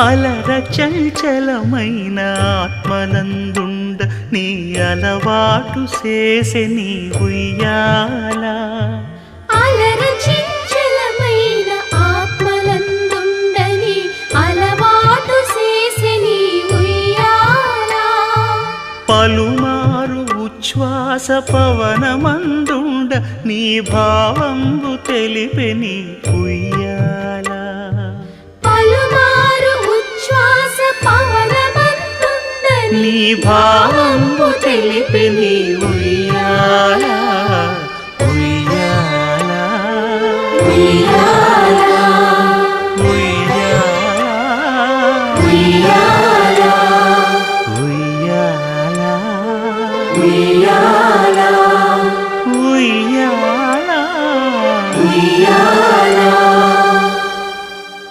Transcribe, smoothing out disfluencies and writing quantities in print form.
అలర చంచలమైన ఆత్మనందుండ నీ అలవాటు చేసే నీ ఉయ్యాల అలర చంచలమైన ఆత్మనందుండ నీ అలవాటు చేసే నీ ఉయ్యాల పలుమారు ఉచ్ఛ్వాస పవనమందుండ నీ భావంబు తెలిపే నీ ఉయ్యాల పలుమారు ఉచ్ఛ్వాస పవనమందుండ నీ భావంబు తెలిపే నీ ఉయ్యాల